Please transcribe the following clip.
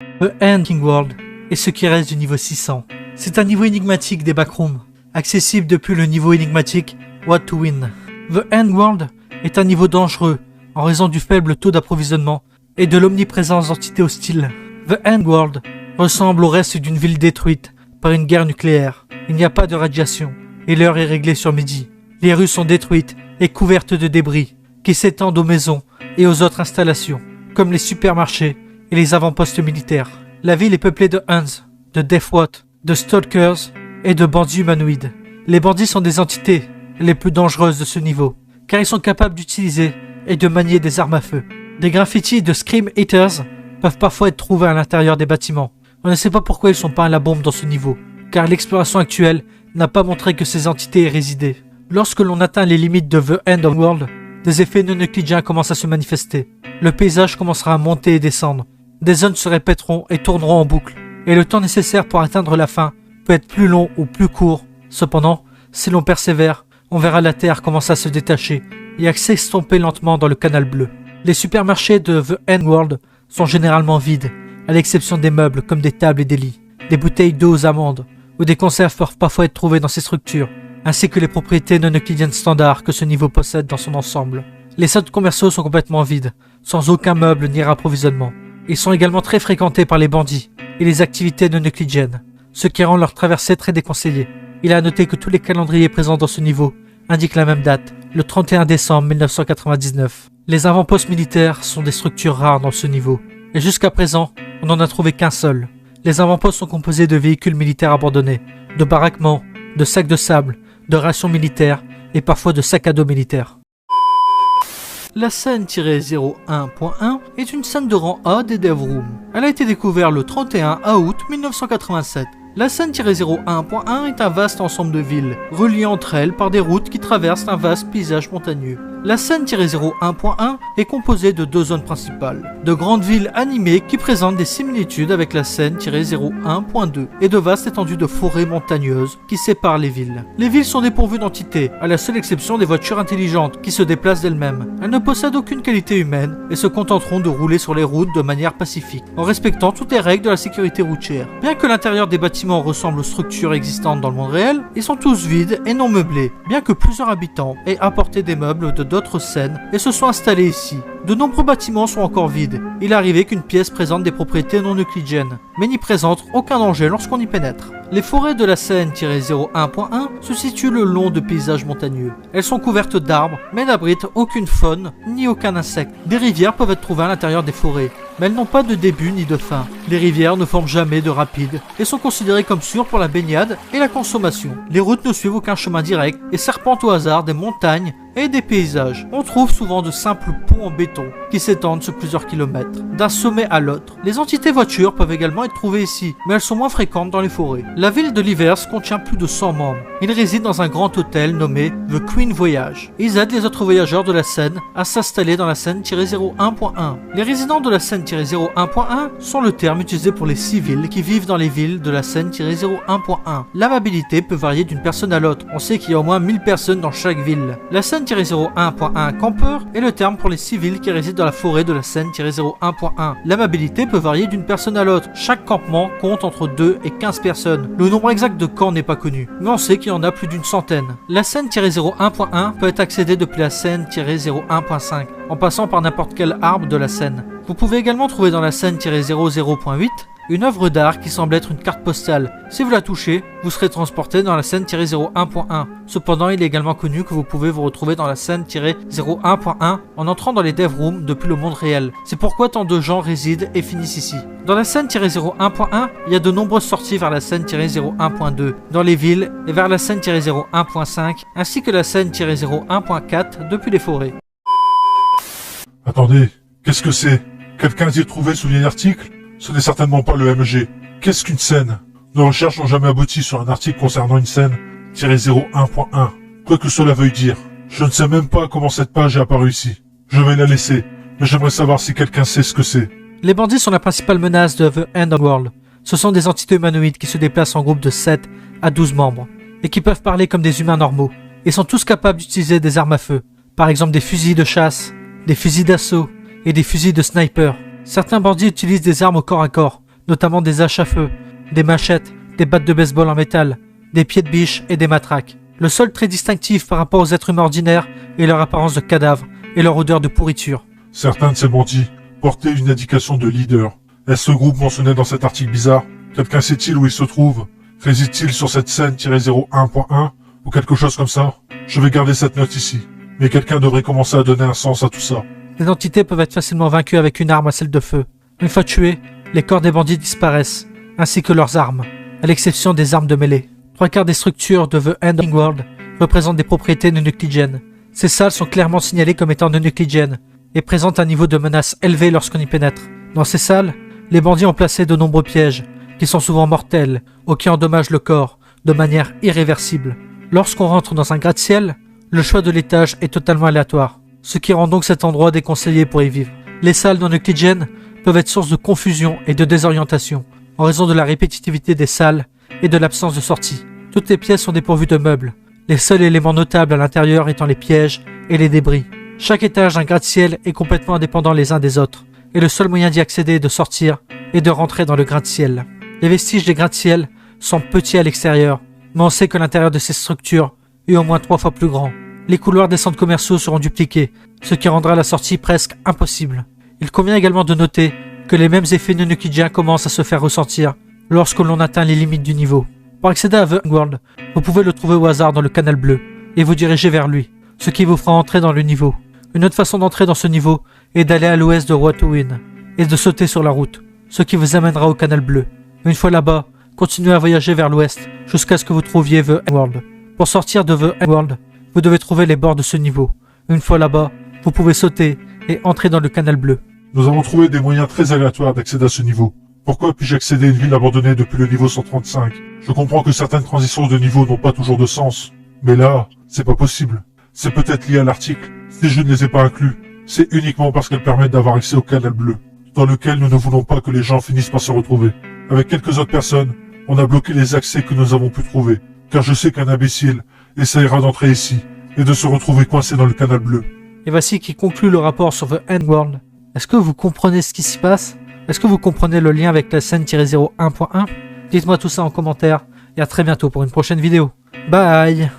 The End World est ce qui reste du niveau 600. C'est un niveau énigmatique des backrooms, accessible depuis le niveau énigmatique What to Win. The End World est un niveau dangereux en raison du faible taux d'approvisionnement et de l'omniprésence d'entités hostiles. The End World ressemble au reste d'une ville détruite par une guerre nucléaire. Il n'y a pas de radiation et l'heure est réglée sur midi. Les rues sont détruites et couvertes de débris qui s'étendent aux maisons et aux autres installations, comme les supermarchés et les avant-postes militaires. La ville est peuplée de Huns, de Deathwatch, de Stalkers et de bandits humanoïdes. Les bandits sont des entités les plus dangereuses de ce niveau, car ils sont capables d'utiliser et de manier des armes à feu. Des graffitis de Scream Eaters peuvent parfois être trouvés à l'intérieur des bâtiments. On ne sait pas pourquoi ils sont peints à la bombe dans ce niveau, car l'exploration actuelle n'a pas montré que ces entités y résidaient. Lorsque l'on atteint les limites de The End of World, des effets non euclidiens commencent à se manifester. Le paysage commencera à monter et descendre. Des zones se répéteront et tourneront en boucle, et le temps nécessaire pour atteindre la fin peut être plus long ou plus court. Cependant, si l'on persévère, on verra la Terre commencer à se détacher et à s'estomper lentement dans le canal bleu. Les supermarchés de The End World sont généralement vides, à l'exception des meubles comme des tables et des lits. Des bouteilles d'eau aux amandes ou des conserves peuvent parfois être trouvées dans ces structures, ainsi que les propriétés non euclidiennes standards que ce niveau possède dans son ensemble. Les centres commerciaux sont complètement vides, sans aucun meuble ni approvisionnement. Ils sont également très fréquentés par les bandits et les activités non euclidiennes, ce qui rend leur traversée très déconseillée. Il est à noter que tous les calendriers présents dans ce niveau indiquent la même date, le 31 décembre 1999. Les avant-postes militaires sont des structures rares dans ce niveau, et jusqu'à présent, on n'en a trouvé qu'un seul. Les avant-postes sont composés de véhicules militaires abandonnés, de baraquements, de sacs de sable, de rations militaires et parfois de sacs à dos militaires. La scène-01.1 est une scène de rang A des DevRooms. Elle a été découverte le 31 août 1987. La scène-01.1 est un vaste ensemble de villes, reliées entre elles par des routes qui traversent un vaste paysage montagneux. La scène-01.1 est composée de deux zones principales, de grandes villes animées qui présentent des similitudes avec la scène-01.2 et de vastes étendues de forêts montagneuses qui séparent les villes. Les villes sont dépourvues d'entités, à la seule exception des voitures intelligentes qui se déplacent d'elles-mêmes. Elles ne possèdent aucune qualité humaine et se contenteront de rouler sur les routes de manière pacifique, en respectant toutes les règles de la sécurité routière. Bien que l'intérieur des bâtiments ressemble aux structures existantes dans le monde réel, ils sont tous vides et non meublés, bien que plusieurs habitants aient apporté des meubles de d'autres scènes et se sont installés ici. De nombreux bâtiments sont encore vides. Il est arrivé qu'une pièce présente des propriétés non euclidiennes, mais n'y présente aucun danger lorsqu'on y pénètre. Les forêts de la scène-01.1 se situent le long de paysages montagneux. Elles sont couvertes d'arbres, mais n'abritent aucune faune ni aucun insecte. Des rivières peuvent être trouvées à l'intérieur des forêts, mais elles n'ont pas de début ni de fin. Les rivières ne forment jamais de rapides et sont considérées comme sûres pour la baignade et la consommation. Les routes ne suivent aucun chemin direct et serpentent au hasard des montagnes et des paysages. On trouve souvent de simples ponts en béton qui s'étendent sur plusieurs kilomètres, d'un sommet à l'autre. Les entités voitures peuvent également être trouvées ici, mais elles sont moins fréquentes dans les forêts. La ville de Livers contient plus de 100 membres. Ils résident dans un grand hôtel nommé The Queen Voyage. Ils aident les autres voyageurs de la scène à s'installer dans la scène-01.1. Les résidents de la scène-01.1 sont le terme utilisé pour les civils qui vivent dans les villes de la scène-01.1. L'amabilité peut varier d'une personne à l'autre. On sait qu'il y a au moins 1000 personnes dans chaque ville. La scène-01.1 campeur est le terme pour les civils qui résident dans la forêt de la scène-01.1. L'amabilité peut varier d'une personne à l'autre. Chaque campement compte entre 2 et 15 personnes. Le nombre exact de camps n'est pas connu, mais on sait qu'il y en a plus d'une centaine. La scène-01.1 peut être accédée depuis la scène-01.5, en passant par n'importe quel arbre de la scène. Vous pouvez également trouver dans la scène-00.8 une œuvre d'art qui semble être une carte postale. Si vous la touchez, vous serez transporté dans la scène-01.1. Cependant, il est également connu que vous pouvez vous retrouver dans la scène-01.1 en entrant dans les DevRooms depuis le monde réel. C'est pourquoi tant de gens résident et finissent ici. Dans la scène-01.1, il y a de nombreuses sorties vers la scène-01.2, dans les villes et vers la scène-01.5, ainsi que la scène-01.4 depuis les forêts. Attendez, qu'est-ce que c'est? Quelqu'un a-t-il trouvé ce vieil article? Ce n'est certainement pas le MG. Qu'est-ce qu'une scène? Nos recherches n'ont jamais abouti sur un article concernant une scène-01.1. Quoi que cela veuille dire. Je ne sais même pas comment cette page est apparue ici. Je vais la laisser, mais j'aimerais savoir si quelqu'un sait ce que c'est. Les bandits sont la principale menace de The End of World. Ce sont des entités humanoïdes qui se déplacent en groupe de 7 à 12 membres, et qui peuvent parler comme des humains normaux, et sont tous capables d'utiliser des armes à feu, par exemple des fusils de chasse, des fusils d'assaut, et des fusils de sniper. Certains bandits utilisent des armes au corps à corps, notamment des haches à feu, des machettes, des battes de baseball en métal, des pieds de biche et des matraques. Le seul trait distinctif par rapport aux êtres humains ordinaires est leur apparence de cadavre et leur odeur de pourriture. Certains de ces bandits portaient une indication de leader. Est-ce ce groupe mentionné dans cet article bizarre? Quelqu'un sait-il où il se trouve? Réside-t-il sur cette scène-01.1 ou quelque chose comme ça? Je vais garder cette note ici. Mais quelqu'un devrait commencer à donner un sens à tout ça. Les entités peuvent être facilement vaincues avec une arme à celle de feu. Une fois tués, les corps des bandits disparaissent, ainsi que leurs armes, à l'exception des armes de mêlée. 3/4 des structures de The Ending World représentent des propriétés non euclidiennes. Ces salles sont clairement signalées comme étant non euclidiennes et présentent un niveau de menace élevé lorsqu'on y pénètre. Dans ces salles, les bandits ont placé de nombreux pièges, qui sont souvent mortels ou qui endommagent le corps de manière irréversible. Lorsqu'on rentre dans un gratte-ciel, le choix de l'étage est totalement aléatoire, ce qui rend donc cet endroit déconseillé pour y vivre. Les salles non euclidiennes peuvent être source de confusion et de désorientation, en raison de la répétitivité des salles et de l'absence de sortie. Toutes les pièces sont dépourvues de meubles, les seuls éléments notables à l'intérieur étant les pièges et les débris. Chaque étage d'un gratte-ciel est complètement indépendant les uns des autres, et le seul moyen d'y accéder est de sortir et de rentrer dans le gratte-ciel. Les vestiges des gratte-ciels sont petits à l'extérieur, mais on sait que l'intérieur de ces structures est au moins 3 fois plus grand. Les couloirs des centres commerciaux seront dupliqués, ce qui rendra la sortie presque impossible. Il convient également de noter que les mêmes effets non euclidiens commencent à se faire ressentir lorsque l'on atteint les limites du niveau. Pour accéder à The World, vous pouvez le trouver au hasard dans le canal bleu et vous diriger vers lui, ce qui vous fera entrer dans le niveau. Une autre façon d'entrer dans ce niveau est d'aller à l'ouest de Waterwin et de sauter sur la route, ce qui vous amènera au canal bleu. Une fois là-bas, continuez à voyager vers l'ouest jusqu'à ce que vous trouviez The World. Pour sortir de The World, vous devez trouver les bords de ce niveau. Une fois là-bas, vous pouvez sauter et entrer dans le canal bleu. Nous avons trouvé des moyens très aléatoires d'accéder à ce niveau. Pourquoi puis-je accéder à une ville abandonnée depuis le niveau 135? Je comprends que certaines transitions de niveau n'ont pas toujours de sens. Mais là, c'est pas possible. C'est peut-être lié à l'article. Si je ne les ai pas inclus, c'est uniquement parce qu'elles permettent d'avoir accès au canal bleu, dans lequel nous ne voulons pas que les gens finissent par se retrouver. Avec quelques autres personnes, on a bloqué les accès que nous avons pu trouver, car je sais qu'un imbécile essayera d'entrer ici et de se retrouver coincé dans le canal bleu. Et voici qui conclut le rapport sur The End World. Est-ce que vous comprenez ce qui s'y passe? Est-ce que vous comprenez le lien avec la scène-01.1? Dites-moi tout ça en commentaire et à très bientôt pour une prochaine vidéo. Bye!